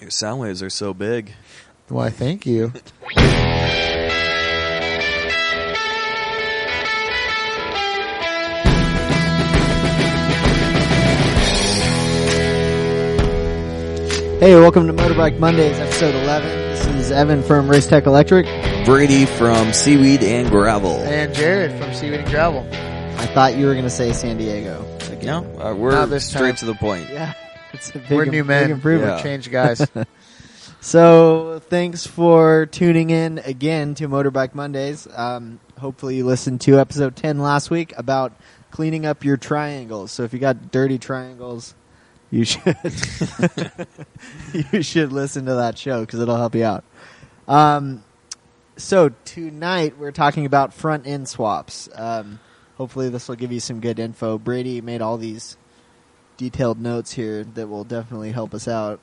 Your sound waves are so big. Why, thank you. Hey, welcome to Motorbike Mondays, episode 11. This is Evan from Race Tech Electric. Brady from Seaweed and Gravel. And Jared from Seaweed and Gravel. I thought you were going to say San Diego. No, we're straight to the point. Yeah. It's a We're new men. big improvement. Yeah. Change guys. So, thanks for tuning in again to Motorbike Mondays. Hopefully you listened to episode 10 last week about cleaning up your triangles. So if you got dirty triangles, you should you should listen to that show because it'll help you out. So tonight we're talking about front end swaps. Hopefully this will give you some good info. Brady made all these detailed notes here that will definitely help us out.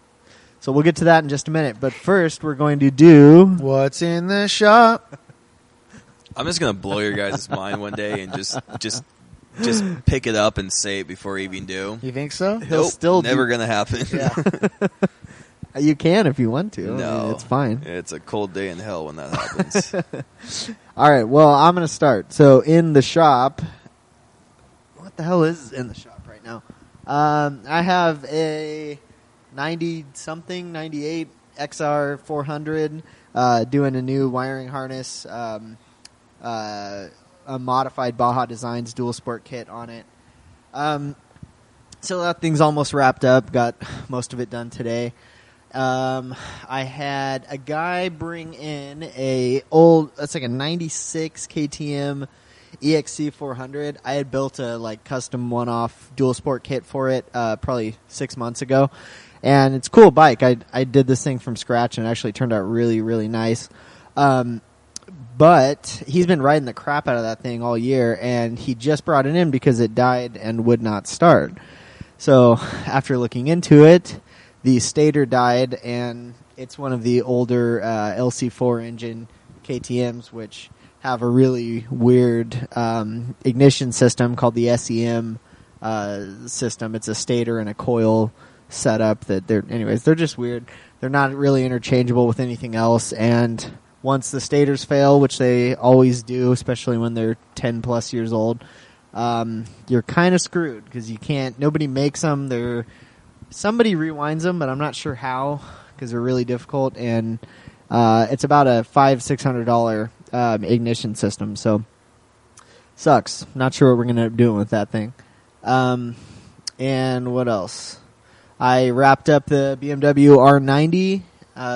So we'll get to that in just a minute. But first, we're going to do... What's in the shop? I'm just gonna blow your guys' mind one day and just pick it up and say it before we even do. You think so? He'll Nope, still never gonna happen. Yeah. You can if you want to. No, I mean, it's fine. It's a cold day in hell when that happens. All right, well, I'm going to start. So in the shop... What the hell is in the shop right now? I have a 90-something, 98 XR 400 doing a new wiring harness, a modified Baja Designs dual sport kit on it. So that thing's almost wrapped up. Got most of it done today. I had a guy bring in that's like a 96 KTM EXC 400. I had built a custom one-off dual sport kit for it probably 6 months ago, and it's a cool bike. I did this thing from scratch and it actually turned out really, really nice. But he's been riding the crap out of that thing all year, and he just brought it in because it died and would not start. So after looking into it, the stator died, and it's one of the older LC4 engine KTMs, which have a really weird ignition system called the SEM system. It's a stator and a coil setup that they're just weird. They're not really interchangeable with anything else, and once the stators fail, which they always do, especially when they're 10 plus years old, you're kind of screwed because nobody makes them. Somebody rewinds them, but I'm not sure how because they're really difficult, and it's about a $500-600 ignition system, so sucks. Not sure what we're going to end up doing with that thing. And what else? I wrapped up the BMW R90.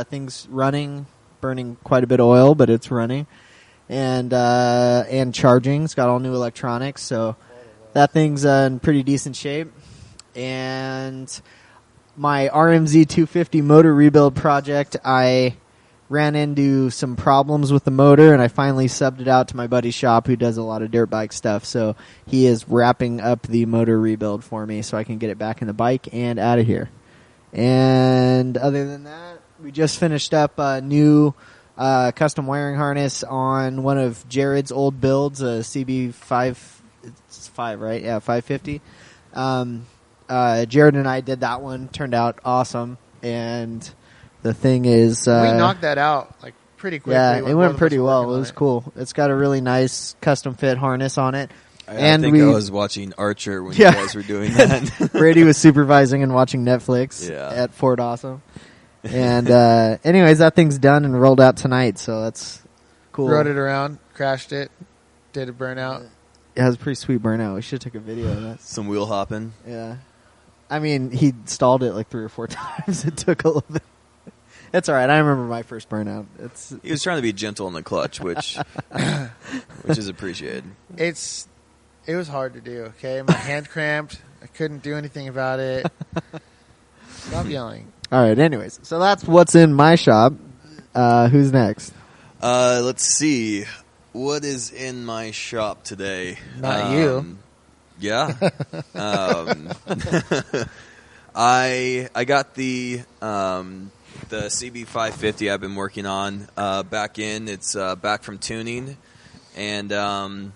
Thing's running, burning quite a bit of oil, but it's running, and charging. It's got all new electronics, so that thing's in pretty decent shape. And my RMZ 250 motor rebuild project, I ran into some problems with the motor, and I finally subbed it out to my buddy's shop who does a lot of dirt bike stuff. So he is wrapping up the motor rebuild for me so I can get it back in the bike and out of here. And other than that, we just finished up a new custom wiring harness on one of Jared's old builds, a CB5, it's 5, right? Yeah, 550. Jared and I did that one. Turned out awesome, and the thing is, we knocked that out pretty quickly. Yeah, it went pretty well. It was cool. It's got a really nice custom fit harness on it. I think I was watching Archer when you guys were doing that. Brady was supervising and watching Netflix at Fort Awesome. And anyways, that thing's done and rolled out tonight, so that's cool. Rode it around, crashed it, did a burnout. It has a pretty sweet burnout. We should have took a video of that. Some wheel hopping. Yeah. I mean, he stalled it 3 or 4 times. It took a little bit. It's all right. I remember my first burnout. He was trying to be gentle in the clutch, which is appreciated. It was hard to do, okay? My hand cramped. I couldn't do anything about it. Stop yelling. All right, anyways. So that's what's in my shop. Who's next? Let's see. What is in my shop today? Not you. Yeah. I got the CB550 I've been working on back in. It's back from tuning, and the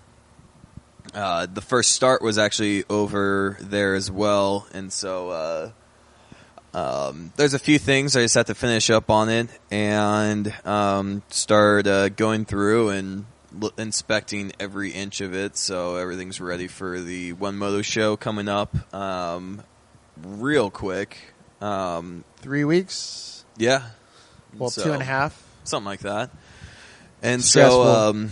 first start was actually over there as well, and so there's a few things I just have to finish up on it and start going through and inspecting every inch of it, so everything's ready for the One Moto show coming up real quick. 3 weeks? Yeah. Well, So, 2.5. something like that. And Stressful.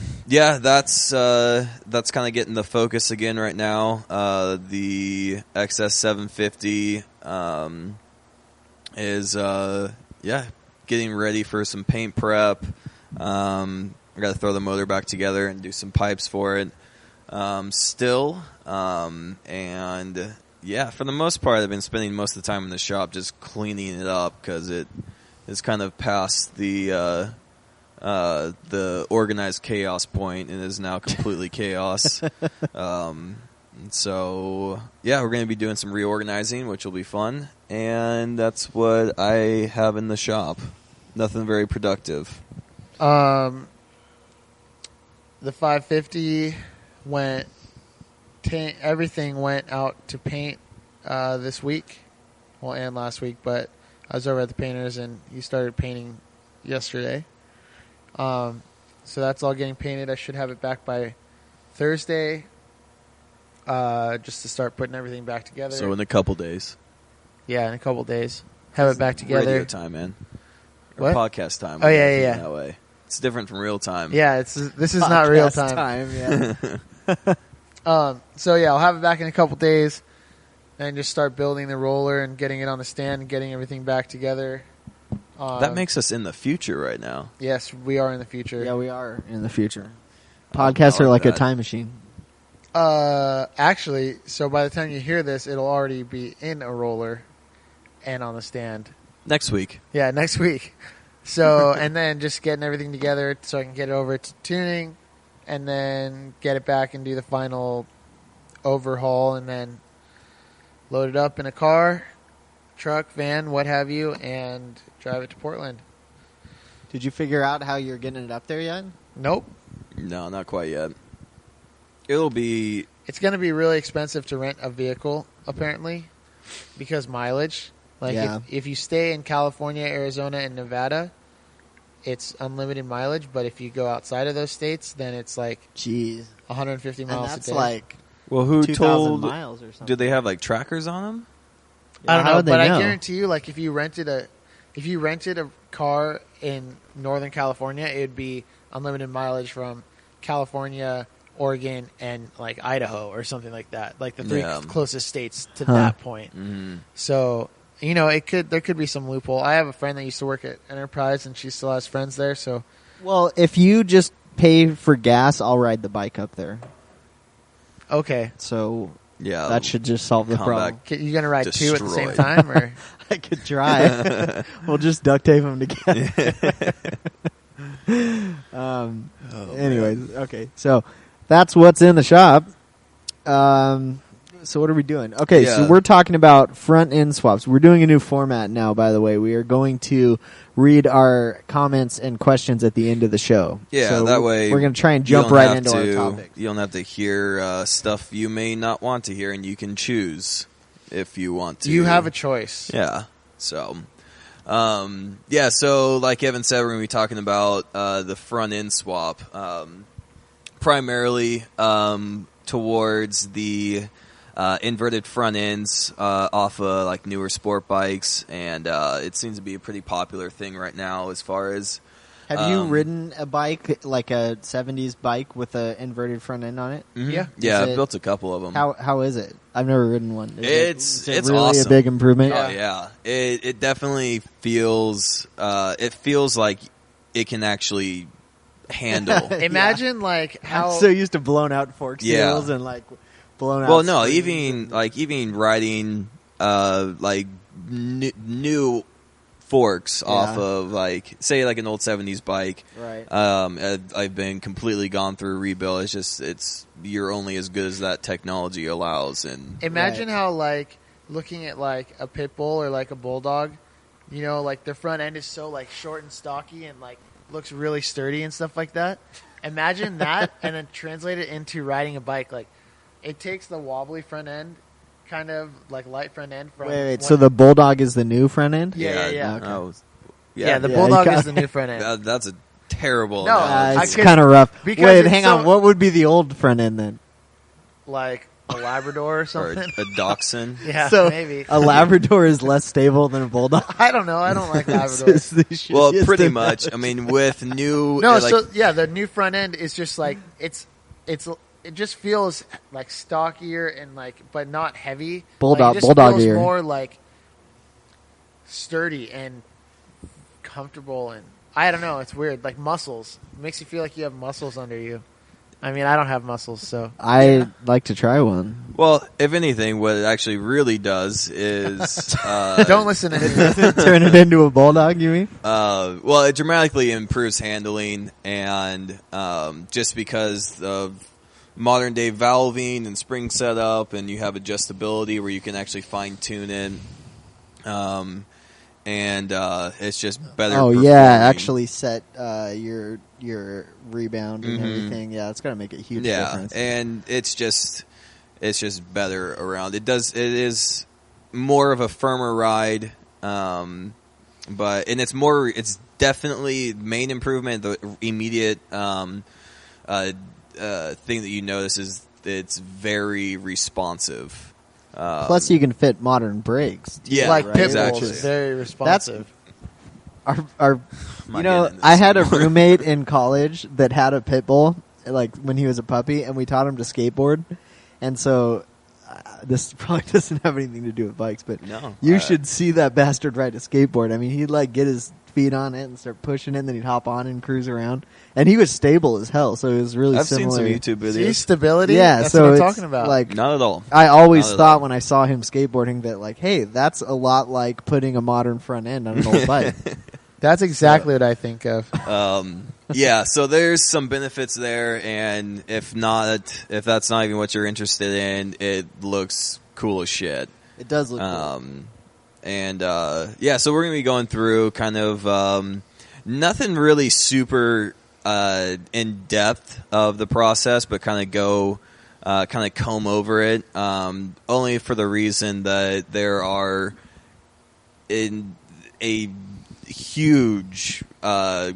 so, that's kind of getting the focus again right now. The XS 750 is getting ready for some paint prep. I got to throw the motor back together and do some pipes for it still. And yeah, for the most part, I've been spending most of the time in the shop just cleaning it up because it is kind of past the organized chaos point and is now completely chaos. So yeah, we're going to be doing some reorganizing, which will be fun. And that's what I have in the shop. Nothing very productive. The 550 went. Everything went out to paint this week, well, and last week. But I was over at the painters, and he started painting yesterday. So that's all getting painted. I should have it back by Thursday, just to start putting everything back together. So in a couple days. Yeah, in a couple days, have it back together. Radio time, man. Or What? podcast time. Oh, yeah. That way. It's different from real time. Yeah, this is not real Podcast time. Yeah. So yeah, I'll have it back in a couple days, and just start building the roller and getting it on the stand and getting everything back together. That makes us in the future right now. Yes, we are in the future. Yeah, we are in the future. I'll Podcasts are mark like a that. time machine. Actually, so by the time you hear this, it'll already be in a roller and on the stand. Next week. Yeah, next week. So, and then just getting everything together so I can get it over to tuning, and then get it back and do the final overhaul, and then load it up in a car, truck, van, what have you, and drive it to Portland. Did you figure out how you're getting it up there yet? Nope. No, not quite yet. It'll be... It's going to be really expensive to rent a vehicle, apparently, because mileage. Like, Yeah. if you stay in California, Arizona, and Nevada, it's unlimited mileage. But if you go outside of those states, then it's like Jeez. 150 And miles that's a day. like Well, who 2,000 told... miles or something. Do they have, like, trackers on them? I don't How know, would they but I know? guarantee you, like, if you rented a car in Northern California, it would be unlimited mileage from California, Oregon, and like Idaho or something like that. Like the three Yeah. closest states to Huh. that point. Mm-hmm. So, there could be some loophole. I have a friend that used to work at Enterprise, and she still has friends there. So, Well, if you just pay for gas, I'll ride the bike up there. okay, So Yeah. that should just solve the come problem. back. you gonna ride two at the same Destroyed. time, or I could try. We'll just duct tape them together. Anyways, okay. So that's what's in the shop. So what are we doing? Okay, so Yeah. we're talking about front end swaps. We're doing a new format now, by the way. We are going to read our comments and questions at the end of the show. Yeah, So that way we're going to try and you jump don't right have into our topic. You don't have to hear stuff you may not want to hear, and you can choose if you want to. you have a choice. Yeah. So, so like Evan said, we're going to be talking about the front end swap, primarily towards the inverted front ends off of like newer sport bikes, and it seems to be a pretty popular thing right now as far as. Have you ridden a bike, like a 70s bike with an inverted front end on it? Mhm. Yeah. Yeah, Is I've it- built a couple of them. How is it? I've never ridden one. Is it It's really awesome. a big improvement. Oh yeah, it definitely feels. It feels like it can actually handle. Imagine like how I'm so used to blown out fork Yeah. seals and like blown out. Well, no, springs even riding like new forks off of like say like an old 70s bike. Right. I've been completely gone through rebuild. It's you're only as good as that technology allows, and Imagine Right. how, like, looking at, like, a pit bull or, like, a bulldog, like, their front end is so, like, short and stocky and, like, looks really sturdy and stuff like that. Imagine that and then translate it into riding a bike. Like, it takes the wobbly front end, kind of like light front end. From Wait. So the Bulldog is the new front end? Yeah. Okay. Oh, Yeah, the Yeah, Bulldog you got- is the new front end. That's a terrible. No, analogy. It's could- kind of rough. because Wait, it's hang so- on. What would be the old front end then? Like a Labrador or or something. a dachshund. Yeah, So maybe. a Labrador is less stable than a Bulldog. I don't know. I don't like This Labradors. is the Well, shittiest pretty analogy. much. I mean, with new No, like, so yeah, the new front end is just like it just feels like stockier and like, but not heavy. Bulldog- like, it just Bulldog-ier. feels more like sturdy and comfortable, and I don't know. It's weird, like muscles. It makes you feel like you have muscles under you. I mean, I don't have muscles, so I'd like to try one. well, if anything, what it actually really does is don't listen to me. Turn it into a Bulldog, you mean? well, it dramatically improves handling, and just because of modern day valving and spring setup, and you have adjustability where you can actually fine tune it. And it's just better. Oh performing. yeah, actually set your rebound and Mhm. everything. Yeah, it's gonna make a huge Yeah, difference. and it's just better around. It is more of a firmer ride, but it's definitely main improvement. The immediate thing that you notice is it's very responsive. Plus, you can fit modern brakes. Yeah, like right? pit exactly. bulls, very responsive. Our Might you know, get into I this had a more. roommate in college that had a pit bull, like when he was a puppy, and we taught him to skateboard. And so, this probably doesn't have anything to do with bikes, but No, you should see that bastard ride a skateboard. I mean, he'd like get his feet on it and start pushing it, and then he'd hop on and cruise around. And he was stable as hell, so it was really I've similar. seen some YouTube See, videos. stability. Yeah, that's so what I'm it's talking about. like Not at all. I always Not at thought all. when I saw him skateboarding that like, hey, that's a lot like putting a modern front end on an old bike. That's exactly what I think of. Yeah, so there's some benefits there, and if that's not even what you're interested in, it looks cool as shit. It does look cool. And yeah, so we're gonna be going through kind of nothing really super in depth of the process, but kind of comb over it. Only for the reason that there are in a huge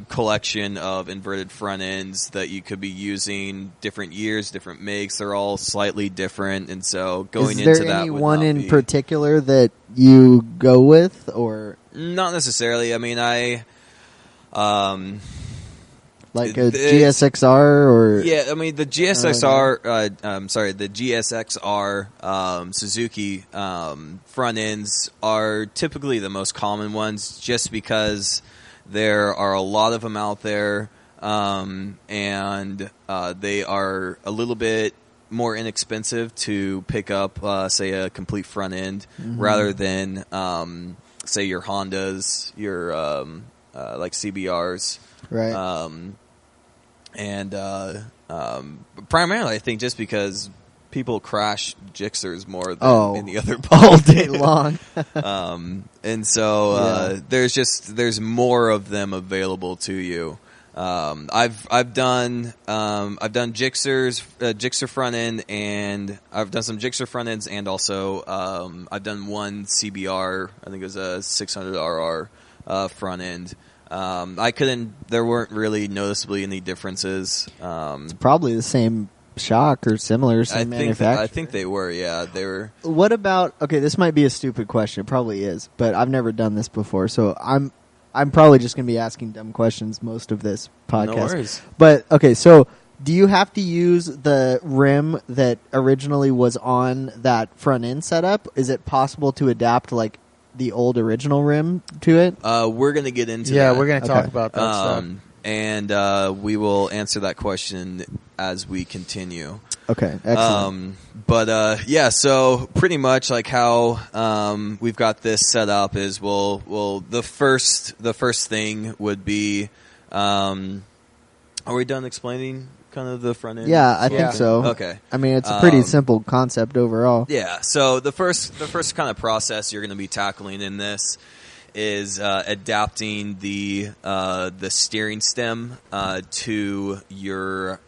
collection of inverted front ends that you could be using, different years, different makes. They're all slightly different, and so going Is there into that any would one not in be- particular that you go with, or Not necessarily. I mean, like a It's- GSXR, or yeah, I mean the GSXR Suzuki front ends are typically the most common ones, just because there are a lot of them out there, and they are a little bit more inexpensive to pick up, say a complete front end, rather than say your Hondas, your like CBRs. right? And primarily, I think just because people crash Gixxers more than any other bike. all day long. And so Yeah. there's more of them available to you. I've done Gixxers, Gixxer front end, and I've done some Gixxer front ends, and also I've done one CBR. I think it was a 600 RR front end. There weren't really noticeably any differences. Probably the same shock or similar, same manufacturer. I think they were, yeah. They were. What about? Okay, this might be a stupid question. It probably is, but I've never done this before, so I'm probably just going to be asking dumb questions most of this podcast. No worries. But okay, so do you have to use the rim that originally was on that front end setup? Is it possible to adapt like the old original rim to it? We're going to get into Yeah, that. we're going to talk Okay. about that stuff. And we will answer that question as we continue. Okay, excellent. Yeah, so pretty much like how we've got this set up is the first thing would be are we done explaining kind of the front end? Yeah, I think Yeah. so. Okay. I mean, it's a pretty Um, simple concept overall. Yeah, so the first kind of process you're going to be tackling in this is adapting the steering stem to your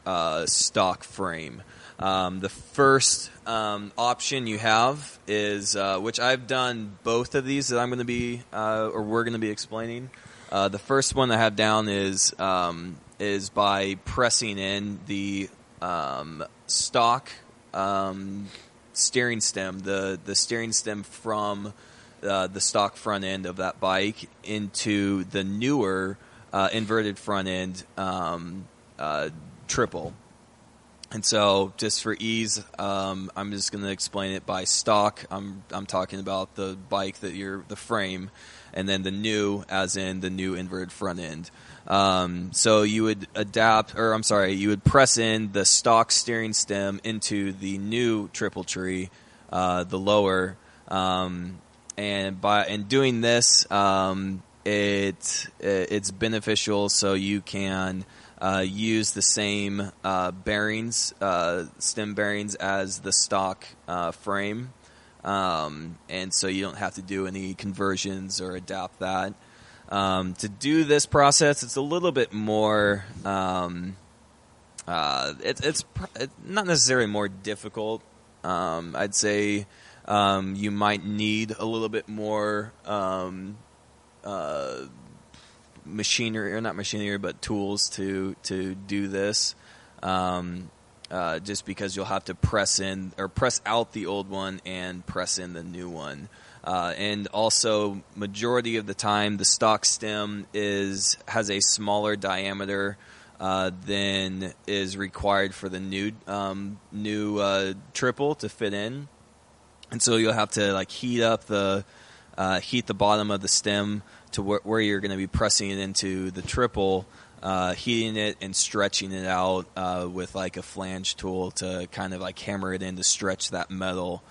stock frame. The first option you have is, which I've done both of these that I'm going to be, or we're going to be explaining. The first one I have down is by pressing in the stock steering stem, the steering stem from the stock front end of that bike into the newer inverted front end triple. And so, just for ease, I'm just going to explain it by stock. I'm talking about the bike the frame, and then the new, as in the new inverted front end. So you would you would press in the stock steering stem into the new triple tree, the lower, and by doing this, it's beneficial. So you can use the same bearings, stem bearings, as the stock frame, and so you don't have to do any conversions or adapt that. To do this process, it's a little bit more. It's not necessarily more difficult. I'd say you might need a little bit more machinery, or not machinery, but tools to do this. Just because you'll have to press in or press out the old one and press in the new one. And also, majority of the time, the stock stem has a smaller diameter than is required for the new triple to fit in, and so you'll have to heat the bottom of the stem to where you're going to be pressing it into the triple, heating it and stretching it out with a flange tool to kind of hammer it in to stretch that metal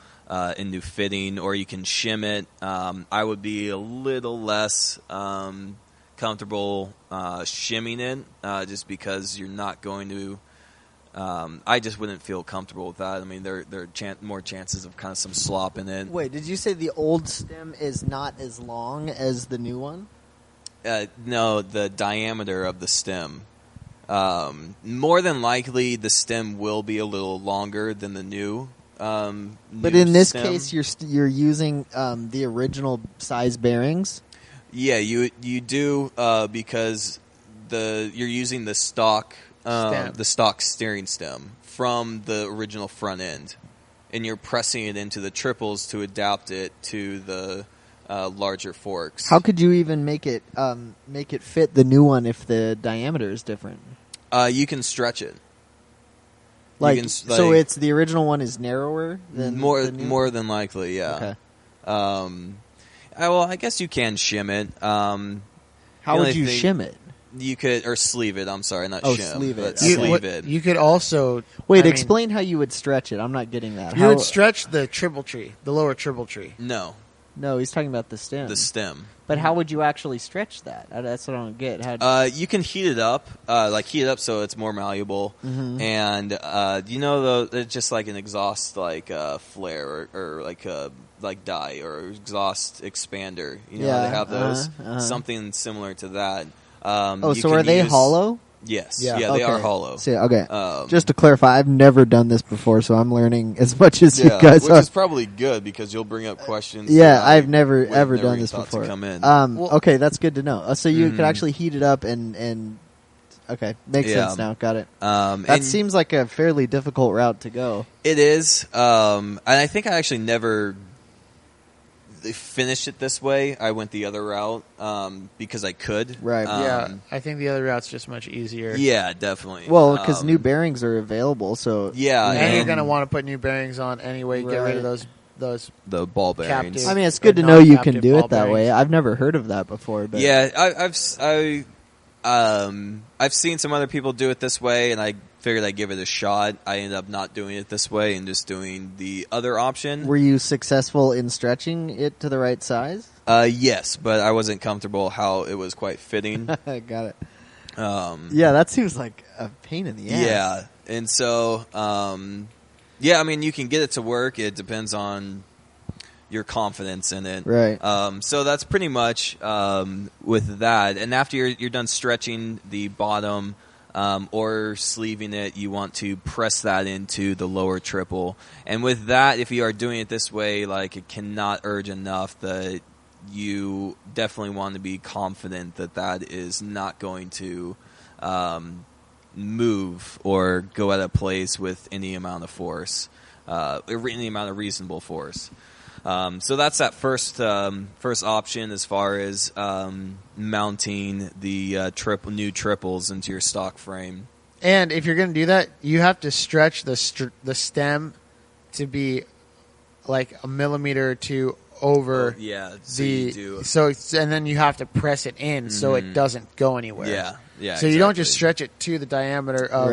into fitting, or you can shim it. I would be a little less comfortable shimming it, just because you're not going to. I just wouldn't feel comfortable with that. I mean, there are more chances of kind of some slop in it. Wait, did you say the old stem is not as long as the new one? No, the diameter of the stem. More than likely, the stem will be a little longer than the new. But in this case, you're using the original size bearings. Yeah, you do because you're using the stock steering stem from the original front end, and you're pressing it into the triples to adapt it to the larger forks. How could you even make it fit the new one if the diameter is different? You can stretch it. So it's the original one is narrower than more the new more than likely, yeah. Okay. Well, I guess you can shim it. How would you shim it? You could, or sleeve it. I'm sorry, not Oh, shim. sleeve it. But Okay. sleeve it. You could also explain how you would stretch it. I'm not getting that. You would stretch the triple tree, the lower triple tree. No, he's talking about the stem. the stem. But how would you actually stretch that? That's what I don't get. You can heat it up, so it's more malleable. Mm-hmm. And it's just like an exhaust, flare or dye or exhaust expander. They have those, something similar to that. So are they hollow? Yes. Yeah. Yeah, they are hollow. So, okay. Just to clarify, I've never done this before, so I'm learning as much as you guys which are. is probably good because you'll bring up questions. Yeah, I've never ever done this before. Come in. Okay, that's good to know. So you could actually heat it up and okay, makes sense now. Got it. That seems like a fairly difficult route to go. It is, and I think I actually never finished it this way. I went the other route because I could. Right. I think the other route's just much easier. Yeah, definitely. Well, because new bearings are available, so yeah, and you're going to want to put new bearings on anyway. Get rid of those the ball bearings. captive. I mean, it's good to know you can do ball it that way. bearings. I've never heard of that before. But Yeah, I've seen some other people do it this way, and I figured I'd give it a shot. I ended up not doing it this way and just doing the other option. Were you successful in stretching it to the right size? Yes, but I wasn't comfortable how it was quite fitting. Got it. Yeah, that seems like a pain in the ass. Yeah, and so, I mean, you can get it to work. It depends on your confidence in it. Right. So that's pretty much with that. And after you're done stretching the bottom, or sleeving it, you want to press that into the lower triple. And with that, if you are doing it this way, like, it cannot urge enough that you definitely want to be confident that that is not going to move or go out of place with any amount of force, any amount of reasonable force. So that's that first option as far as mounting the new triples into your stock frame. And if you're going to do that, you have to stretch the stem to be like a millimeter or two over. And then you have to press it in so it doesn't go anywhere. Yeah. So you don't just stretch it to the diameter of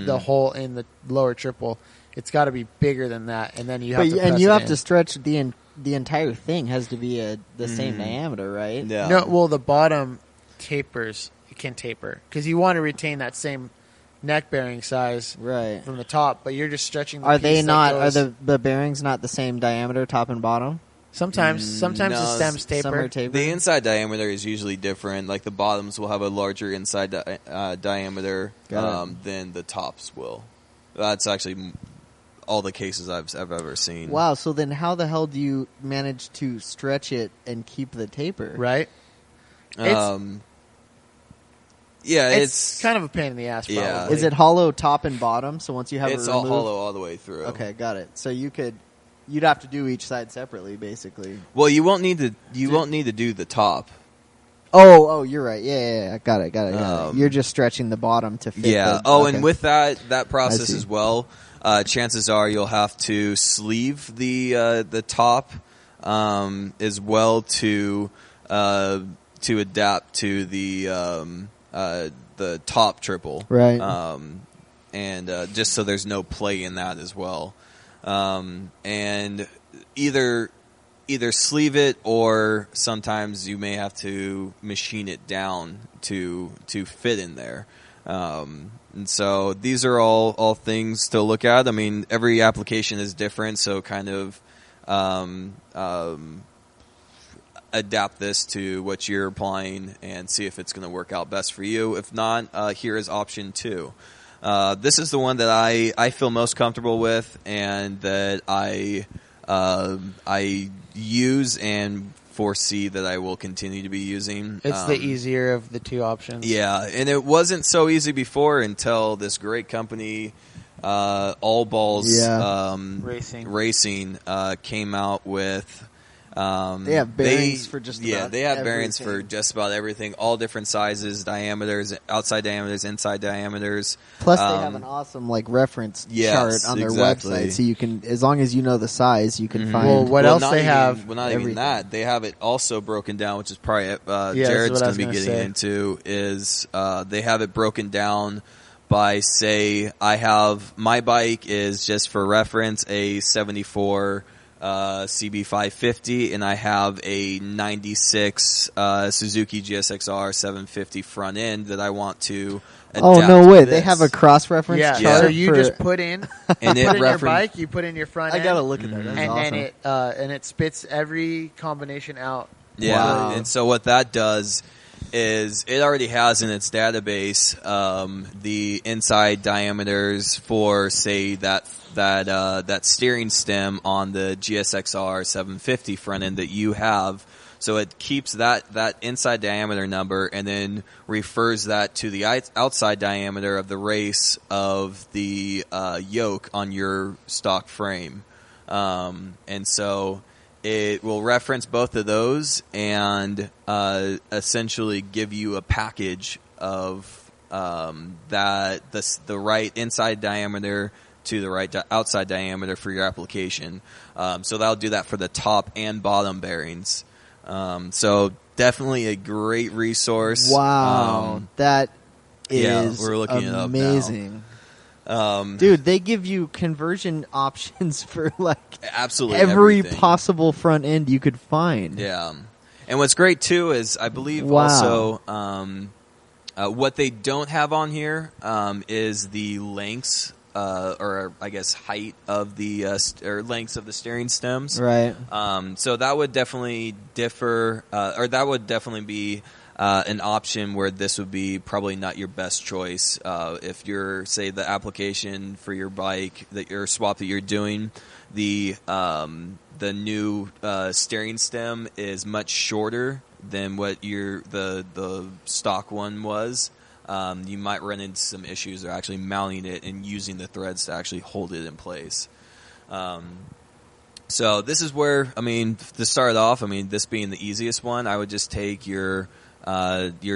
the hole in the lower triple. It's got to be bigger than that, and then you have to press it in. To stretch the entire thing has to be the same diameter, right? Yeah. No, well, the bottom tapers. It can taper because you want to retain that same neck bearing size from the top, but you're just stretching. Are the bearings not the same diameter, top and bottom? Sometimes no, the stems taper. Some are tapered. The inside diameter is usually different. Like the bottoms will have a larger inside diameter than the tops will. That's actually all the cases I've ever seen. Wow, so then how the hell do you manage to stretch it and keep the taper? Right? It's kind of a pain in the ass, probably. Yeah. Is it hollow top and bottom? So once you have it's it all removed, hollow all the way through. Okay, got it. So you'd have to do each side separately, basically. Well, you won't need to do the top. Oh, you're right. Yeah, got it. You're just stretching the bottom to fit. Yeah. And with that process as well, chances are you'll have to sleeve the top as well to adapt to the top triple, right? And just so there's no play in that as well, and either sleeve it or sometimes you may have to machine it down to fit in there. And so these are all things to look at. I mean, every application is different, so kind of adapt this to what you're applying and see if it's going to work out best for you. If not, here is option 2. This is the one that I feel most comfortable with and that I use and foresee that I will continue to be using. It's the easier of the two options. Yeah, and it wasn't so easy before until this great company, All Balls Racing came out with. They have bearings for just about they have everything. bearings for just about everything, all different sizes, diameters, outside diameters, inside diameters. Plus, they have an awesome reference chart on their website, so you can, as long as you know the size, you can find. Well, what else they have? Well, not even that. They have it also broken down, which is probably Jared's going to be getting into. Is they have it broken down by, say, I have my bike is just for reference a 74. CB550, and I have a 96 Suzuki GSXR 750 front end that I want to adapt. Oh, no way. This. They have a cross-reference chart. So you just put in, your bike, you put in your front end. I got to look at that. That's and awesome. then it spits every combination out. Yeah, wow. And so what that does is it already has in its database the inside diameters for, say, that steering stem on the GSXR 750 front end that you have. So it keeps that inside diameter number and then refers that to the outside diameter of the race of the yoke on your stock frame. And so it will reference both of those and essentially give you a package of the right inside diameter to the right outside diameter for your application. So that'll do that for the top and bottom bearings. So definitely a great resource. Wow, that is we're looking amazing. It up now. Dude, they give you conversion options for like absolutely every everything. Possible front end you could find. Yeah, and what's great too is I believe also what they don't have on here is the lengths. Or I guess height of the or lengths of the steering stems, right? So that would definitely differ, or that would definitely be an option where this would be probably not your best choice. If you're, say, the application for your bike that your swap that you're doing, the new steering stem is much shorter than what the stock one was. You might run into some issues of actually mounting it and using the threads to actually hold it in place. So this is where, I mean, to start off, I mean, this being the easiest one, I would just take your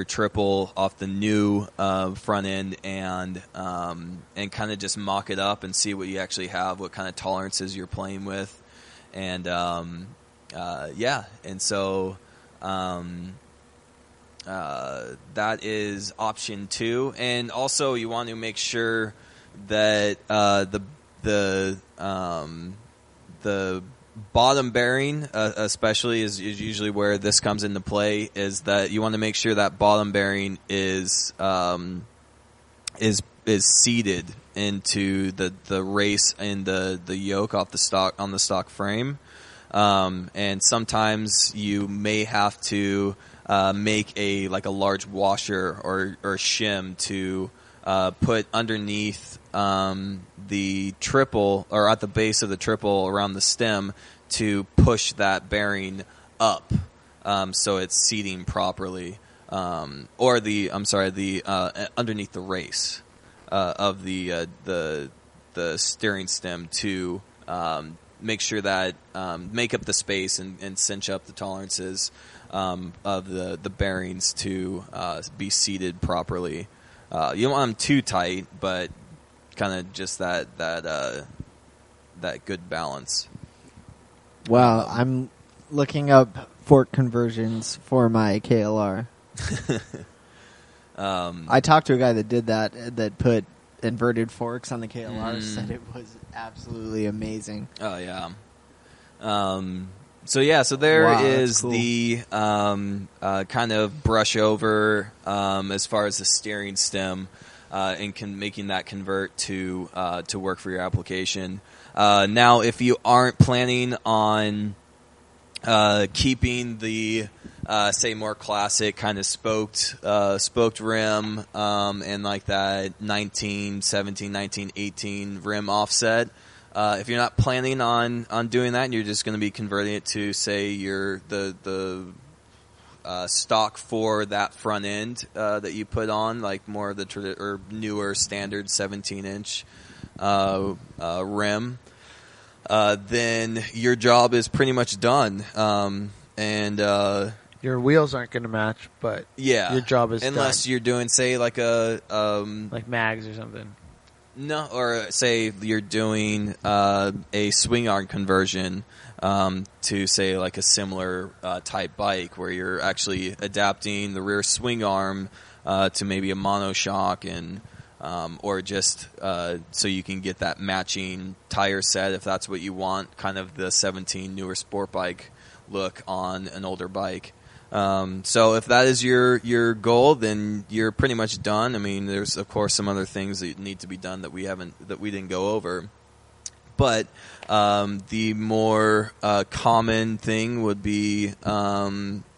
triple off the new front end and kind of just mock it up and see what you actually have, what kind of tolerances you're playing with, and and so that is option 2. And also you want to make sure that the bottom bearing, especially, is usually where this comes into play. Is that you want to make sure that bottom bearing is seated into the race and the yoke off the stock on the stock frame, and sometimes you may have to make a large washer or shim to put underneath the triple, or at the base of the triple around the stem, to push that bearing up, so it's seating properly, or underneath the race of the steering stem to make sure that make up the space and cinch up the tolerances of the bearings to be seated properly. You don't want them too tight, but kind of just that good balance. Wow, I'm looking up fork conversions for my KLR. I talked to a guy that did that put inverted forks on the KLR. Said it was absolutely amazing. Oh yeah. So there is cool. The kind of brush over as far as the steering stem, and making that convert to work for your application. Now, if you aren't planning on keeping the say more classic kind of spoked rim and like that 1917, 1918 rim offset. If you're not planning on doing that, and you're just going to be converting it to, say, the stock for that front end that you put on, like more of the or newer standard 17-inch rim, then your job is pretty much done. Your wheels aren't going to match, but your job is unless done. You're doing, say, like a like mags or something. No, or say you're doing a swing arm conversion to, say, like a similar type bike where you're actually adapting the rear swing arm to maybe a monoshock, and or just so you can get that matching tire set if that's what you want, kind of the 17 newer sport bike look on an older bike. So if that is your goal, then you're pretty much done. I mean, there's of course some other things that need to be done that we didn't go over. But the more common thing would be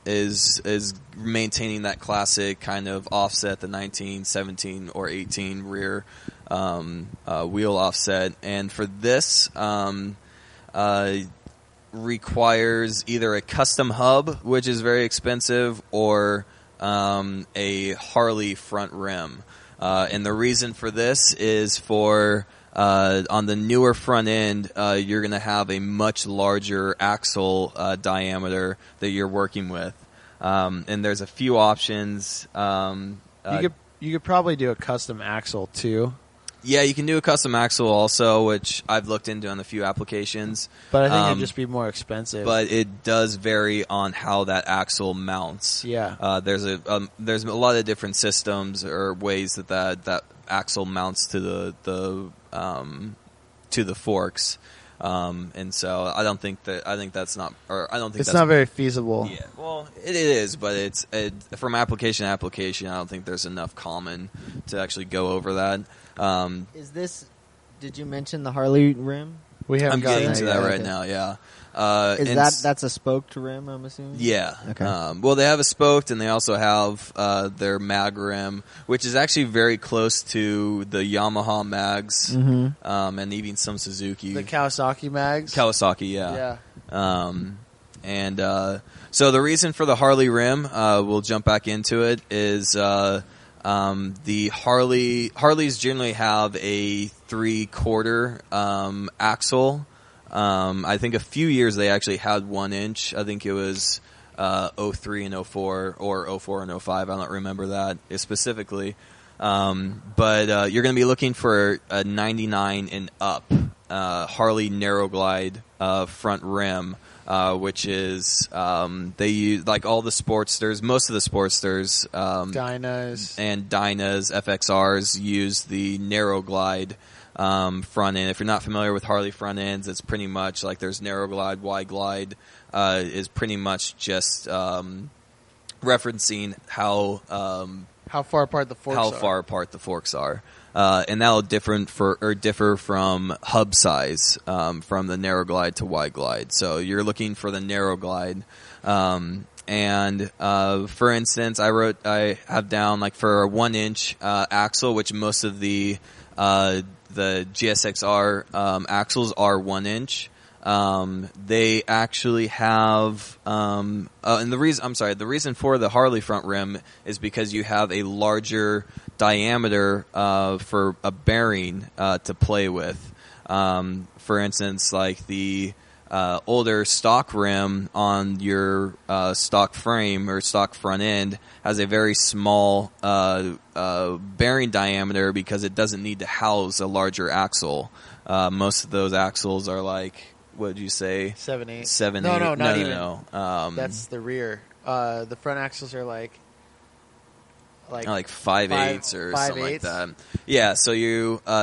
is maintaining that classic kind of offset, the 19, 17, or 18 rear wheel offset. And for this, requires either a custom hub, which is very expensive, or a Harley front rim. And the reason for this is for on the newer front end, you're going to have a much larger axle diameter that you're working with. And there's a few options. You could probably do a custom axle too. Yeah, you can do a custom axle also, which I've looked into on a few applications. But I think it'd just be more expensive. But it does vary on how that axle mounts. Yeah. There's a lot of different systems or ways that axle mounts to the forks. And so I think that's not, or I don't think it's not very feasible. Yeah, well, it is, but from application to application, I don't think there's enough common to actually go over that. Did you mention the Harley rim? We haven't I'm getting gotten to that that yet. right Okay. now. Yeah. That's a spoked rim, I'm assuming? Yeah. Okay. Well, they have a spoked, and they also have their mag rim, which is actually very close to the Yamaha mags, and even some Suzuki. the Kawasaki mags. Kawasaki, yeah. Yeah. So the reason for the Harley rim, we'll jump back into it, is the Harleys generally have a 3/4 axle. I think a few years they actually had 1 inch. I think it was 03 and 04 or 04 and 05. I don't remember that specifically. But you're going to be looking for a 99 and up Harley Narrow Glide front rim, which is they use, like all the Sportsters, most of the Sportsters, Dynas. and Dynas, FXRs use the Narrow Glide front end. If you're not familiar with Harley front ends, it's pretty much like there's Narrow Glide, Wide Glide, is pretty much just referencing how far apart the forks are. far apart the forks are. And that'll differ from hub size, from the Narrow Glide to Wide Glide. So you're looking for the Narrow Glide. And for instance, I have down like for a 1 inch axle, which most of the GSXR axles are 1 inch. They actually have, and the reason for the Harley front rim is because you have a larger diameter for a bearing to play with. For instance, like the older stock rim on your stock frame or stock front end has a very small bearing diameter because it doesn't need to house a larger axle. Most of those axles are like, what did you say? 7/8. 7/8. No, not even. No. That's the rear. The front axles are like 5/8 or something like 5/8. that. Yeah, so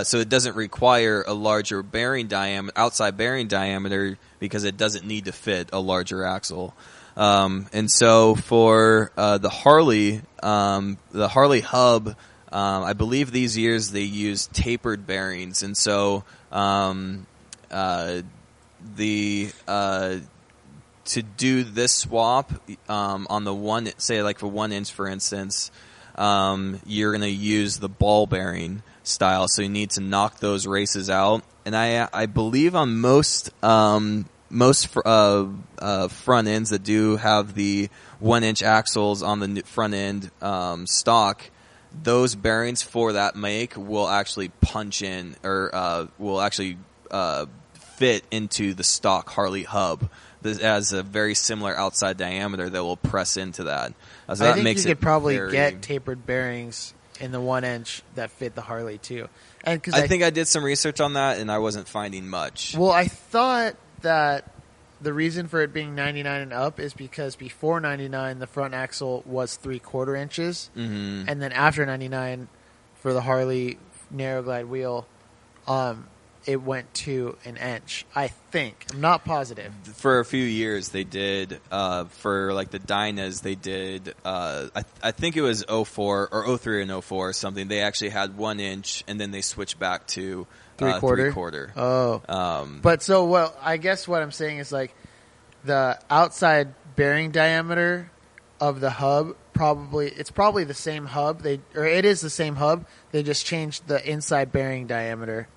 so it doesn't require a larger bearing diameter, outside bearing diameter, because it doesn't need to fit a larger axle. And so for the Harley hub, I believe these years they use tapered bearings, and so to do this swap on the one, say like for 1 inch, for instance, you're going to use the ball bearing style, so you need to knock those races out. And I believe on most front ends that do have the 1 inch axles on the front end stock, those bearings for that make will actually punch in, or will actually fit into the stock Harley hub. This has a very similar outside diameter that will press into that. So I that think makes you could probably very... get tapered bearings in the 1 inch that fit the Harley too. And cause I think I did some research on that, and I wasn't finding much. Well, I thought that the reason for it being 99 and up is because before 99, the front axle was 3/4 inches, and then after 99, for the Harley Narrow Glide wheel, it went to 1 inch. I think, I'm not positive. For a few years, they did. For like the Dynas, they did. I think it was 04 or 03 and 04 or something. They actually had 1 inch, and then they switched back to 3/4. Oh, but so well. I guess what I'm saying is like the outside bearing diameter of the hub it's probably the same hub. It is the same hub. They just changed the inside bearing diameter.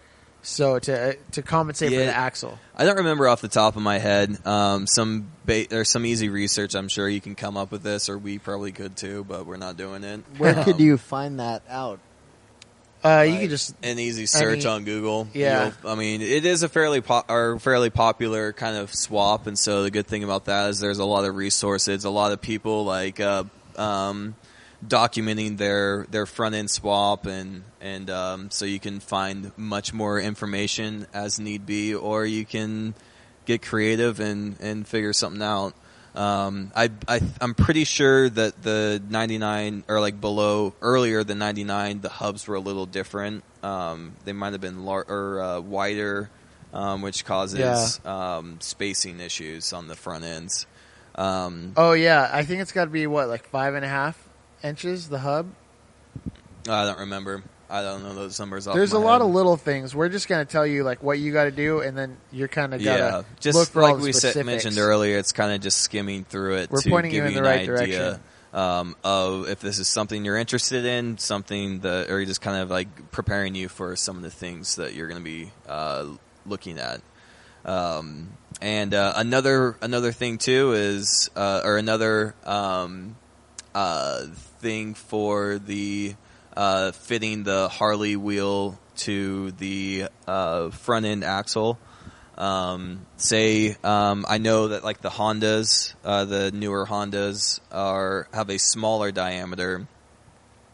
So to compensate for the axle. I don't remember off the top of my head. There's some easy research. I'm sure you can come up with this, or we probably could too, but we're not doing it. Where could you find that out? You could just an easy search on Google. Yeah, I mean, it is a fairly popular kind of swap, and so the good thing about that is there's a lot of resources, a lot of people like documenting their front end swap, and so you can find much more information as need be, or you can get creative and figure something out. I'm pretty sure that the 99, or like below earlier than 99, the hubs were a little different. They might have been wider, which causes spacing issues on the front ends. Oh yeah, I think it's got to be like 5.5 inches, the hub. I don't remember. I don't know those numbers off There's my a lot head. of little things. We're just going to tell you like what you got to do, and then you're kind of got to just look for like all the we specifics. mentioned earlier, it's kind of just skimming through it We're to pointing give you in the an right idea direction. Of if this is something you're interested in, something that, or just kind of like preparing you for some of the things that you're going to be looking at. And another thing too is, or another thing for the fitting the Harley wheel to the front end axle. I know that like the Hondas, the newer Hondas have a smaller diameter,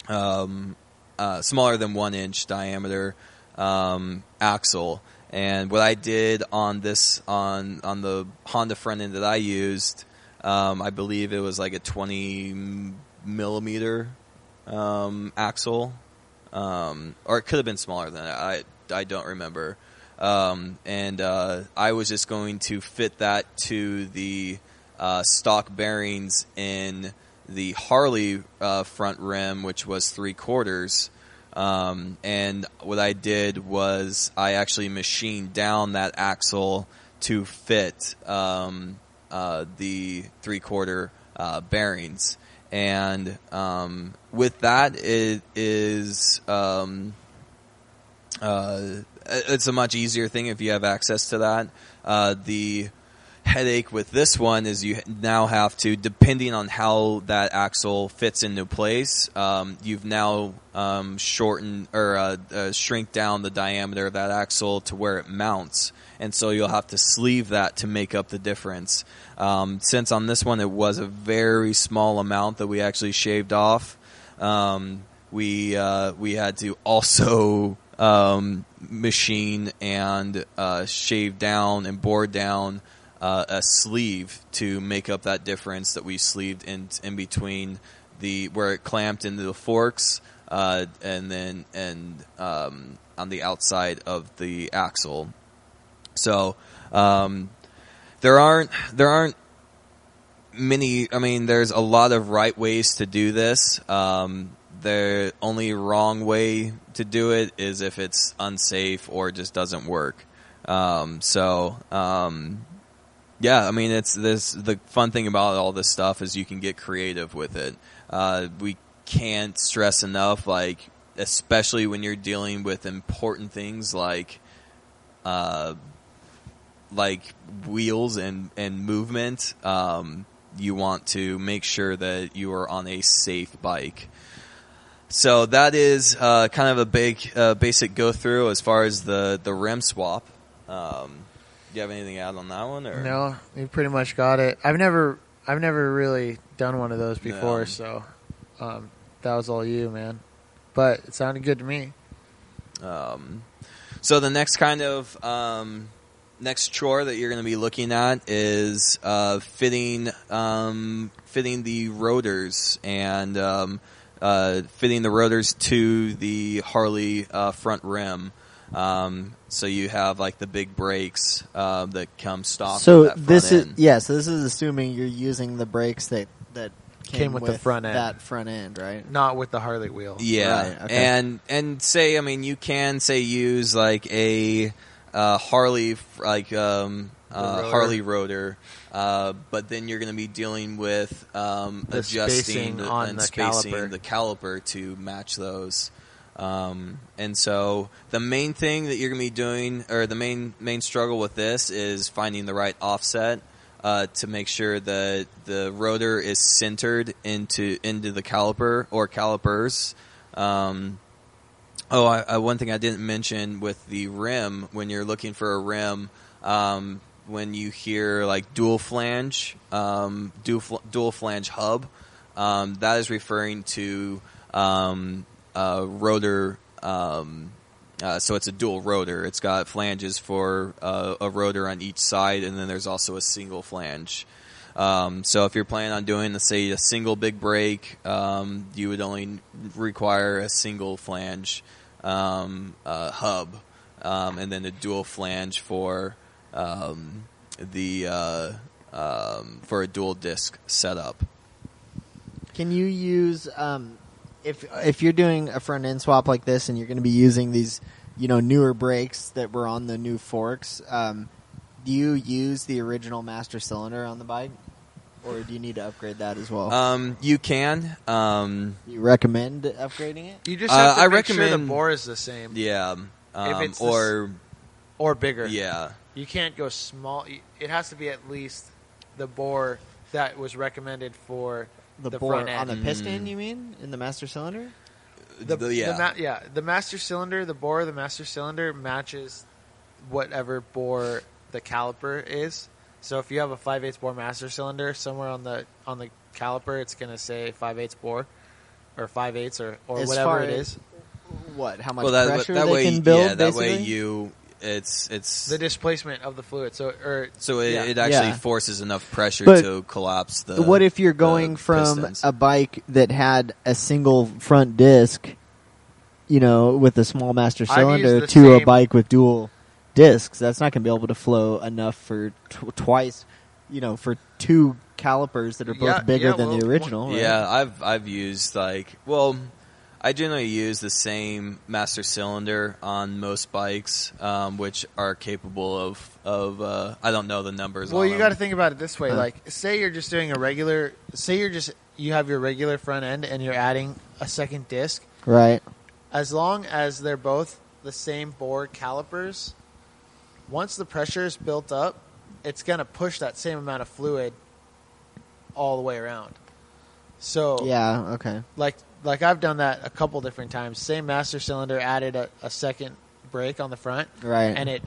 smaller than 1 inch diameter axle. And what I did on the Honda front end that I used, I believe it was like a 20 millimeter axle, or it could have been smaller than that. I don't remember. I was just going to fit that to the stock bearings in the Harley front rim, which was 3/4. And what I did was I actually machined down that axle to fit the 3/4 bearings. And with that, it is it's a much easier thing if you have access to that. The headache with this one is you now have to, depending on how that axle fits into place, you've now shortened or shrink down the diameter of that axle to where it mounts. And so you'll have to sleeve that to make up the difference. Since on this one it was a very small amount that we actually shaved off, we had to also machine and shave down and bore down a sleeve to make up that difference that we sleeved in between where it clamped into the forks and on the outside of the axle. So there aren't many. I mean, there's a lot of right ways to do this. The only wrong way to do it is if it's unsafe or just doesn't work. Yeah, I mean, the fun thing about all this stuff is you can get creative with it. We can't stress enough, like, especially when you're dealing with important things like wheels and movement, you want to make sure that you are on a safe bike. So that is kind of a big basic go through as far as the rim swap. Do you have anything to add on that one? Or? No, you pretty much got it. I've never really done one of those before, so that was all you, man. But it sounded good to me. So the next kind of next chore that you're going to be looking at is fitting the rotors and fitting the rotors to the Harley front rim. So you have like the big brakes that come stock. So with that this front is end. so this is assuming you're using the brakes that came with the front end. That front end, right? Not with the Harley wheel. Yeah, Right, okay. and say, I mean, you can say use like a Harley Harley rotor, but then you're going to be dealing with adjusting spacing on and the spacing caliper. the caliper to match those. And so the main thing that you're going to be doing, or the main struggle with this, is finding the right offset to make sure that the rotor is centered into the caliper or calipers. One thing I didn't mention with the rim, when you're looking for a rim, when you hear like dual flange hub, that is referring to rotor. So it's a dual rotor. It's got flanges for a rotor on each side, and then there's also a single flange. So if you're planning on doing, say, a single big brake, you would only require a single flange hub, and then a dual flange for a dual disc setup. Can you use if you're doing a front end swap like this and you're going to be using these, newer brakes that were on the new forks, do you use the original master cylinder on the bike, or do you need to upgrade that as well? You can. You recommend upgrading it? You just have to I make sure the recommend- bore is the same. Yeah. If it's or bigger. Yeah. You can't go small. It has to be at least the bore that was recommended for the bore front end. on the piston, you mean, in the master cylinder? The master cylinder, the bore of the master cylinder matches whatever bore the caliper is. So if you have a 5/8 bore master cylinder, somewhere on the caliper, it's going to say 5/8 bore or 5/8 or As whatever far it as- is. What? How much Well, pressure that they way, can build? yeah, that basically? way it's The displacement of the fluid. So it actually Yeah. forces enough pressure But to collapse the. What if you're going from pistons. a bike that had a single front disc, with a small master I've cylinder, used to the a same- bike with dual discs? That's not going to be able to flow enough for twice, for two calipers that are both bigger than the original. Right? Yeah, I've used I generally use the same master cylinder on most bikes, which are capable of I don't know the numbers. Well, on you them. got to think about it this way. Huh. Like, say you're just doing you have your regular front end and you're adding a second disc. Right. As long as they're both the same bore calipers, once the pressure is built up, it's going to push that same amount of fluid all the way around. So Yeah. Okay. like I've done that a couple different times. Same master cylinder, added a second brake on the front, Right. and it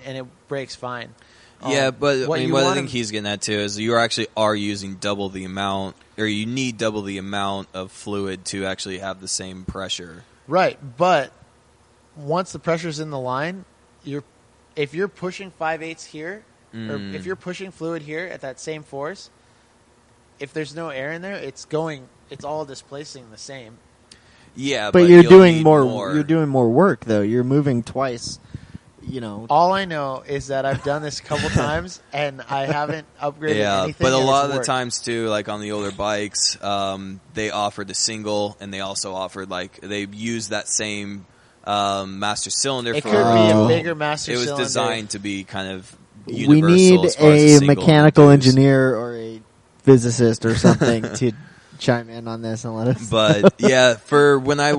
brakes fine. Yeah, but what I mean, you what I want think to- he's getting at too is you actually are using double the amount, or you need double the amount of fluid to actually have the same pressure. Right, but once the pressure's in the line, if you're pushing 5/8 here, or if you're pushing fluid here at that same force, if there's no air in there, it's all displacing the same. Yeah, But you're you'll doing need more. You're doing more work though. You're moving twice. All I know is that I've done this a couple times, and I haven't upgraded Yeah, anything. but a and lot it's of the worked. times too, like on the older bikes, they offered a single, and they also offered they used that same master cylinder. It for could be a Oh. bigger master It was cylinder. designed to be kind of We universal need as far as the a single mechanical dudes. engineer or a physicist or something to chime in on this and let us. But yeah, for when I've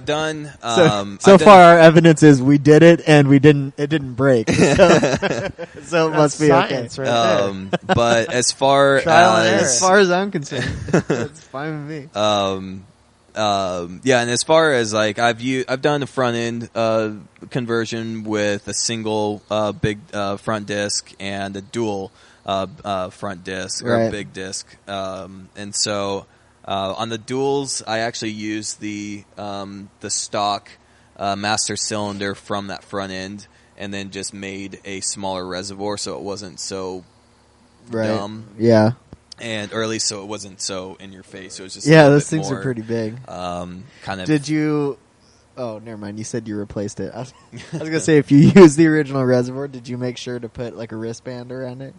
done. so I've far, done, our evidence is we did it and we didn't. It didn't break. So, so it must be okay. Science right there. But as far Trial and error. As far as I'm concerned, it's fine with me. yeah, and as far as I've done a front end conversion with a single big front disc and a dual front disc or Right. a big disc, and so on the duals I actually use the stock master cylinder from that front end, and then just made a smaller reservoir so it wasn't so Right. dumb. Yeah. Or at least so it wasn't so in your face. It was just a Yeah. little Those bit things more, are pretty big. kind of. Did you? Oh, never mind. You said you replaced it. I was gonna say if you used the original reservoir, did you make sure to put like a wristband around it?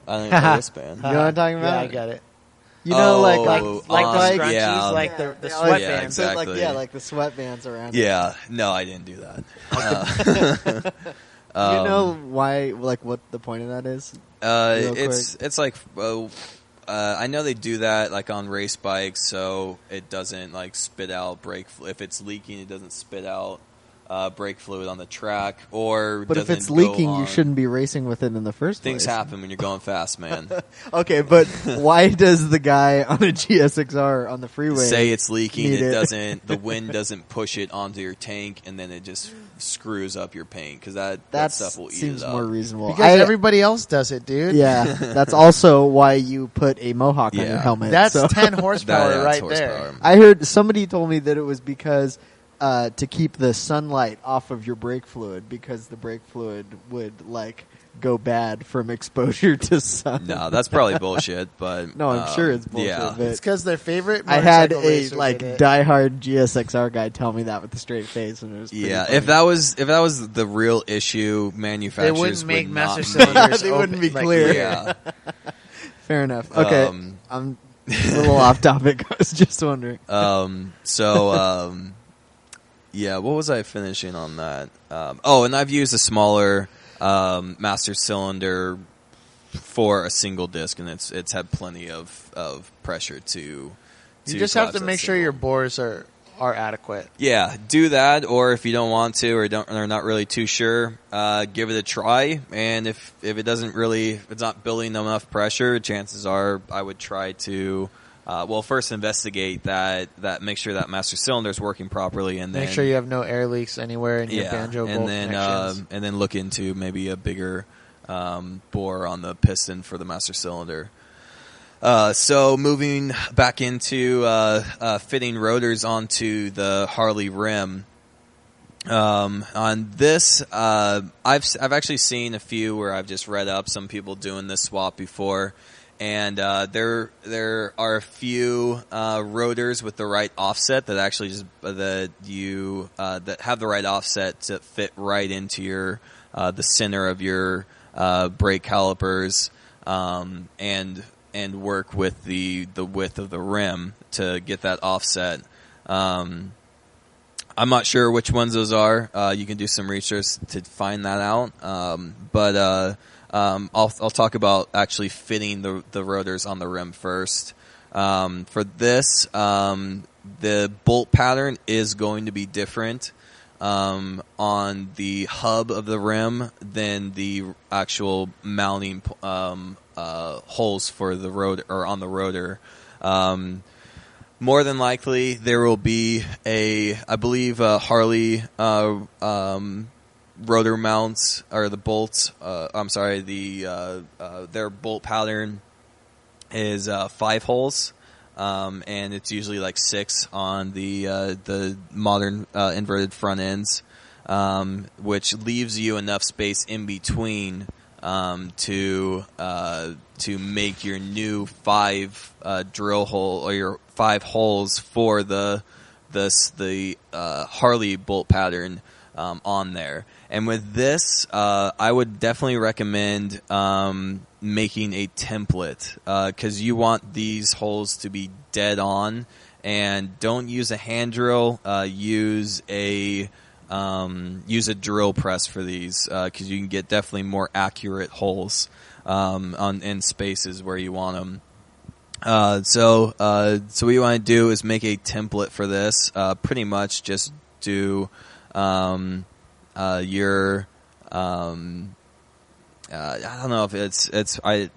I think a wristband. You know what I'm talking about? Yeah, I get it. You know, like Like Oh, the like- scrunchies, yeah. like the Yeah, sweatbands. yeah, exactly. like the sweatbands around. Yeah, no, I didn't do that. It. You know why? Like what the point of that is? real It's like I know they do that like on race bikes, so it doesn't like spit out brake. If it's leaking, it doesn't spit out brake fluid on the track. Or But if doesn't it's go leaking, you on- shouldn't be racing with it in the first Things place. happen when you're going fast, man. Okay, but why does the guy on a GSXR on the freeway Say it's leaking, need it it? doesn't. The wind doesn't push it onto your tank, and then it just screws up your paint because that stuff will eat seems it up. more reasonable. Because everybody else does it, dude. yeah, that's also why you put a mohawk on your Yeah. helmet. That's so. 10 horsepower That's right horsepower. there. I heard somebody told me that it was because to keep the sunlight off of your brake fluid, because the brake fluid would like go bad from exposure to sun. No, that's probably bullshit. But No, I'm sure it's bullshit. Yeah, But It's because their favorite. I had motorcycle a racer like did it. diehard GSXR guy tell me that with a straight face, and it was pretty yeah. funny. If that was the real issue, manufacturers They wouldn't make would master not make- cylinders. They wouldn't be open, clear. Yeah. Fair enough. Okay, Um, I'm A little off topic. I was just wondering. Yeah, what was I finishing on that? And I've used a smaller master cylinder for a single disc, and it's had plenty of pressure to. You just have to make sure your bores are adequate. Yeah, do that, or if you don't want to or are not really too sure, give it a try. And if it's not building enough pressure, chances are I would try to. First investigate that. Make sure that master cylinder is working properly, and then make sure you have no air leaks anywhere in your banjo bolt connections. And then look into maybe a bigger bore on the piston for the master cylinder. So moving back into fitting rotors onto the Harley rim. On this, I've actually seen a few where I've just read up some people doing this swap before. And there are a few rotors with the right offset that actually that have the right offset to fit right into your the center of your brake calipers and work with the width of the rim to get that offset. I'm not sure which ones those are. You can do some research to find that out. I'll talk about actually fitting the rotors on the rim first. For this, the bolt pattern is going to be different on the hub of the rim than the actual mounting holes for the rotor or on the rotor. More than likely, there will be I believe Harley rotor mounts or the bolts. Their bolt pattern is 5 holes, and it's usually like 6 on the modern inverted front ends, which leaves you enough space in between to make your new 5 drill hole or your 5 holes for the Harley bolt pattern on there. And with this, I would definitely recommend making a template because you want these holes to be dead on. And don't use a hand drill. Use a drill press for these because you can get definitely more accurate holes in spaces where you want them. So what you want to do is make a template for this. Pretty much just do your I don't know if it's I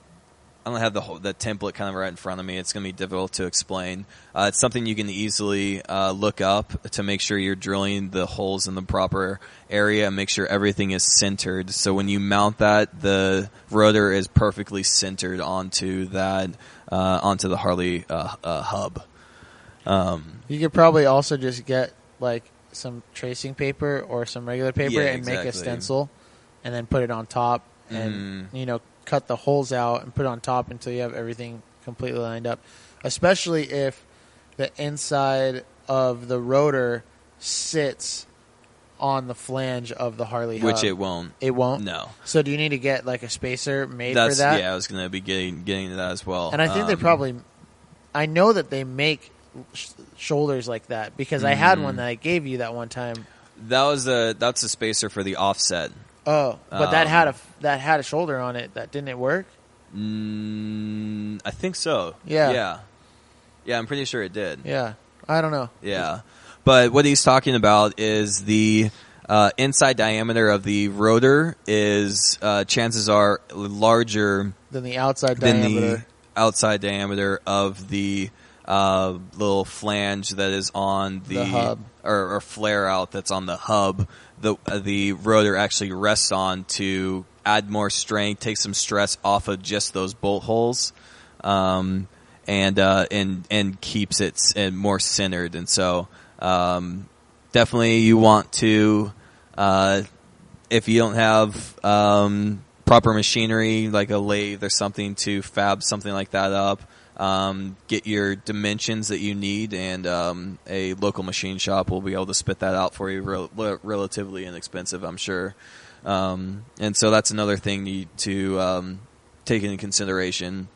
don't have the template kind of right in front of me. It's going to be difficult to explain. It's something you can easily look up to make sure you're drilling the holes in the proper area and make sure everything is centered. So when you mount that, the rotor is perfectly centered onto the Harley hub. You could probably also just get like some tracing paper or some regular paper and make a stencil and then put it on top and cut the holes out and put it on top until you have everything completely lined up, especially if the inside of the rotor sits on the flange of the Harley hub. Which it won't. It won't? No. So do you need to get like a spacer made for that? Yeah, I was going to be getting to that as well. And I think they probably... I know that they make shoulders like that because I had one that I gave you that one time. That's a spacer for the offset. Oh, but that had a shoulder on it. That didn't it work? I think so. Yeah. I'm pretty sure it did. Yeah, I don't know. Yeah, but what he's talking about is the inside diameter of the rotor is chances are larger than the outside diameter. The outside diameter of the little flange that is on the hub or flare out that's on the hub. The rotor actually rests on to add more strength, take some stress off of just those bolt holes, and keeps it more centered. And so, definitely you want to, if you don't have proper machinery like a lathe or something to fab something like that up. Get your dimensions that you need, and a local machine shop will be able to spit that out for you relatively inexpensive, I'm sure. And so that's another thing to take into consideration.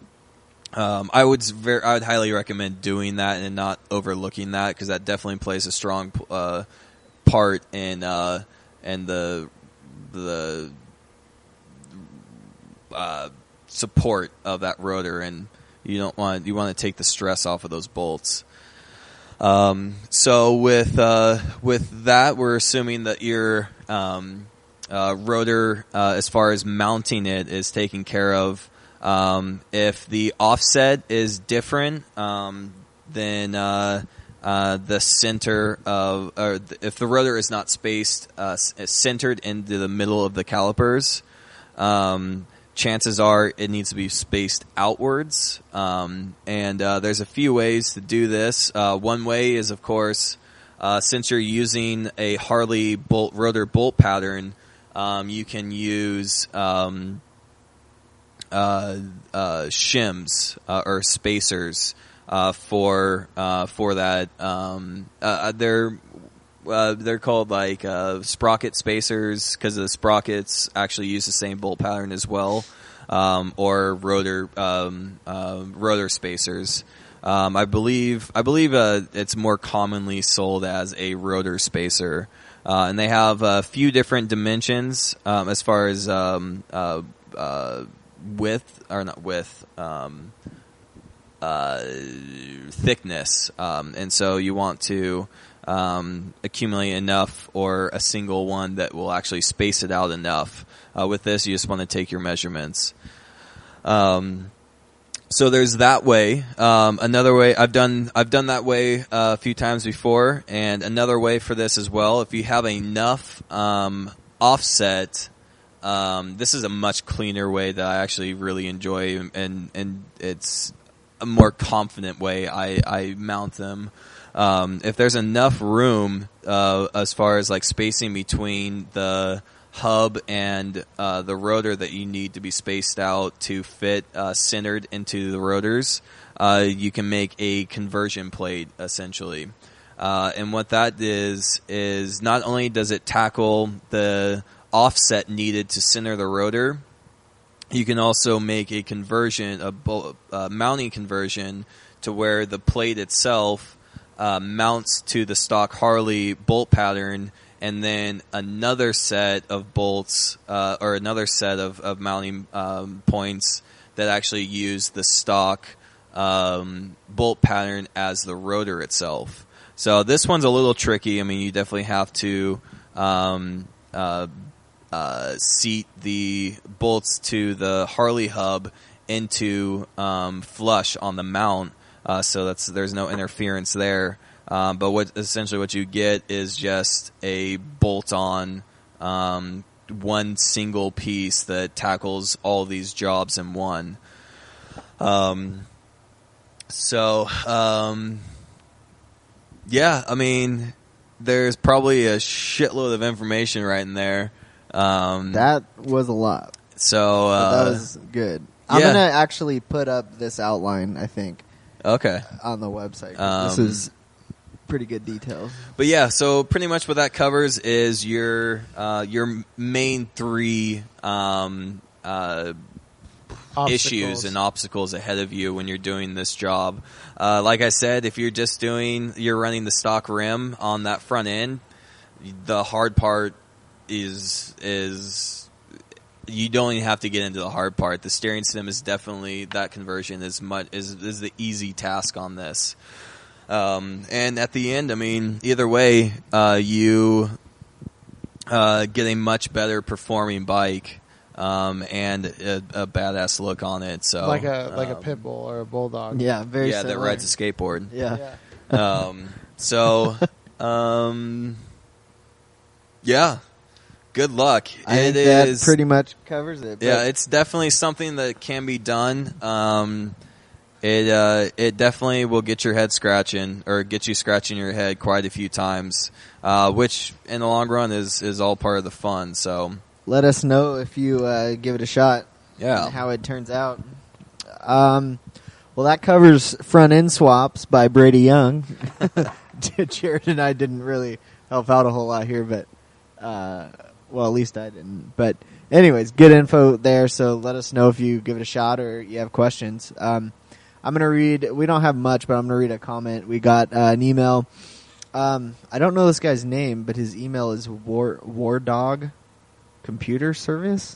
I would highly recommend doing that and not overlooking that, because that definitely plays a strong part in the support of that rotor, and you want to take the stress off of those bolts. So with that, we're assuming that your rotor, as far as mounting it, is taken care of. If the offset is different, then the center of, or if the rotor is not spaced, centered into the middle of the calipers, chances are it needs to be spaced outwards. And there's a few ways to do this. One way is, of course, since you're using a Harley rotor bolt pattern, you can use shims or spacers for that. They're called like sprocket spacers, because the sprockets actually use the same bolt pattern as well, or rotor spacers. I believe it's more commonly sold as a rotor spacer, and they have a few different dimensions as far as thickness, and so you want to accumulate enough, or a single one that will actually space it out enough. With this, you just want to take your measurements. So there's that way. Another way, I've done that way a few times before, and another way for this as well. If you have enough offset, this is a much cleaner way that I actually really enjoy, and it's a more confident way I mount them. If there's enough room as far as like spacing between the hub and the rotor that you need to be spaced out to fit centered into the rotors, you can make a conversion plate essentially. And what that is not only does it tackle the offset needed to center the rotor, you can also make a conversion, a mounting conversion, to where the plate itself mounts to the stock Harley bolt pattern, and then another set of bolts or another set of mounting points that actually use the stock bolt pattern as the rotor itself. So this one's a little tricky. I mean, you definitely have to seat the bolts to the Harley hub into flush on the mount, so there's no interference there. But what you get is just a bolt-on one single piece that tackles all these jobs in one. Yeah, I mean, there's probably a shitload of information right in there. That was a lot. So that was good. I'm yeah. gonna actually put up this outline, I think, okay, on the website. This is pretty good details. But yeah, so pretty much what that covers is your main three issues and obstacles ahead of you when you're doing this job. Like I said, if you're running the stock rim on that front end, the hard part is you don't even have to get into the hard part. The steering stem is definitely, that conversion is the easy task on this. And at the end, I mean, either way, you get a much better performing bike and a badass look on it. So like a pit bull or a bulldog. Yeah, very similar. that rides a skateboard. Yeah. Yeah. Good luck. I think that pretty much covers it. Yeah, it's definitely something that can be done. It definitely will get your head scratching, or get you scratching your head quite a few times, which in the long run is all part of the fun. So let us know if you give it a shot. Yeah, and how it turns out. Well, that covers front end swaps by Brady Young. Jared and I didn't really help out a whole lot here, but well, at least I didn't. But anyways, good info there. So let us know if you give it a shot or you have questions. I'm gonna read. We don't have much, but I'm gonna read a comment. We got an email. I don't know this guy's name, but his email is Wardog Computer Service.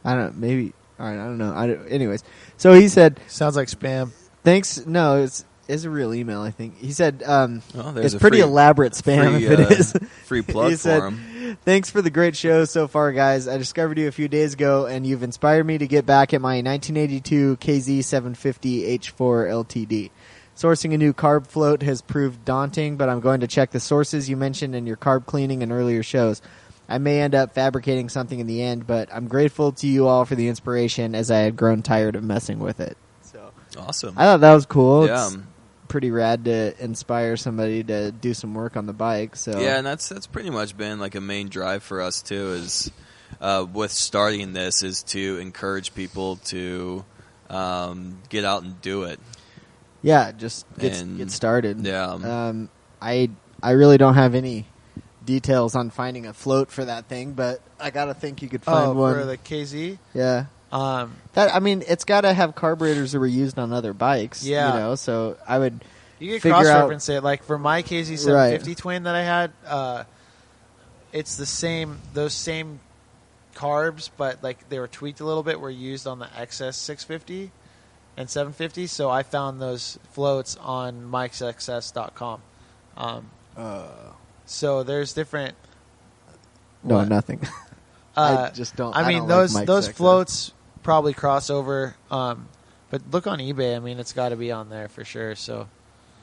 I don't. Maybe. All right. I don't know. Anyways, so he said, Sounds like spam. "Thanks." No, it's a real email. I think he said There's it's a pretty free- elaborate spam free, if it is. free plug He for said, him. "Thanks for the great show so far, guys. I discovered you a few days ago, and you've inspired me to get back at my 1982 KZ 750 H4 LTD. Sourcing a new carb float has proved daunting, but I'm going to check the sources you mentioned in your carb cleaning and earlier shows. I may end up fabricating something in the end, but I'm grateful to you all for the inspiration, as I had grown tired of messing with it." So Awesome. I thought that was cool. Yeah. It's pretty rad to inspire somebody to do some work on the bike. So Yeah, and that's pretty much been like a main drive for us too. Is with starting this is to encourage people to get out and do it. yeah, just And- get started. Yeah. I really don't have any details on finding a float for that thing, but I gotta think you could find one. For the KZ. Yeah, that I mean, it's got to have carburetors that were used on other bikes. Yeah. you know. So I would. You can figure cross-reference it. Like for my KZ 750 Right. twin that I had, it's the same. Those same carbs, but like they were tweaked a little bit. Were used on the XS 650 and 750. So I found those floats on mikesxs.com. So there's different. No, What? nothing. I just don't. I mean, don't those like Mike's those XS. floats probably cross over. But look on eBay. I mean, it's got to be on there for sure. So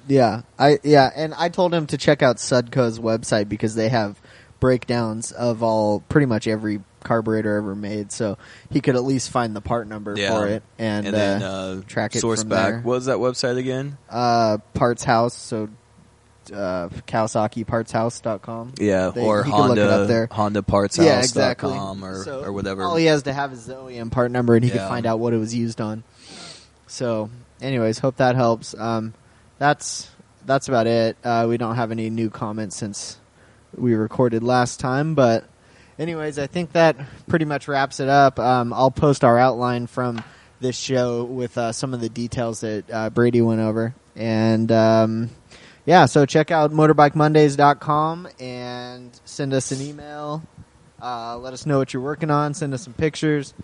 Yeah, and I told him to check out Sudco's website because they have breakdowns of pretty much every carburetor ever made, so he could at least find the part number for it and then track it source from back. there. What was that website again? Parts House, so KawasakiPartsHouse.com. Yeah, or he could look it up there. HondaPartsHouse.com Yeah, exactly. or whatever. All he has to have is the OEM part number, and he Yeah. can find out what it was used on. So, anyways, hope that helps. That's about it. We don't have any new comments since we recorded last time, but anyways, I think that pretty much wraps it up. I'll post our outline from this show with some of the details that Brady went over, and yeah, so check out motorbikemondays.com and send us an email. Let us know what you're working on. Send us some pictures.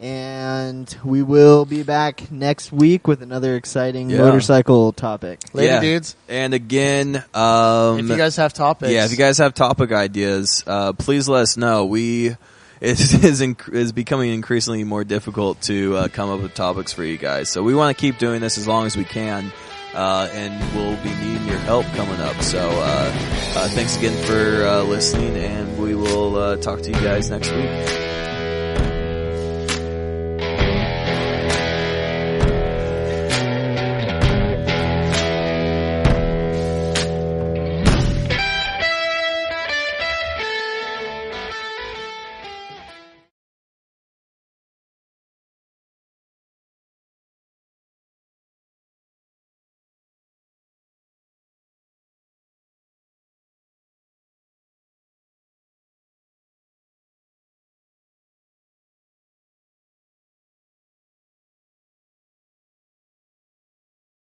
And we will be back next week with another exciting motorcycle topic. later, dudes. And again, If you guys have topics, if you guys have topic ideas, please let us know. It is becoming increasingly more difficult to come up with topics for you guys. So we want to keep doing this as long as we can, and we'll be needing your help coming up. So thanks again for listening, and we will talk to you guys next week.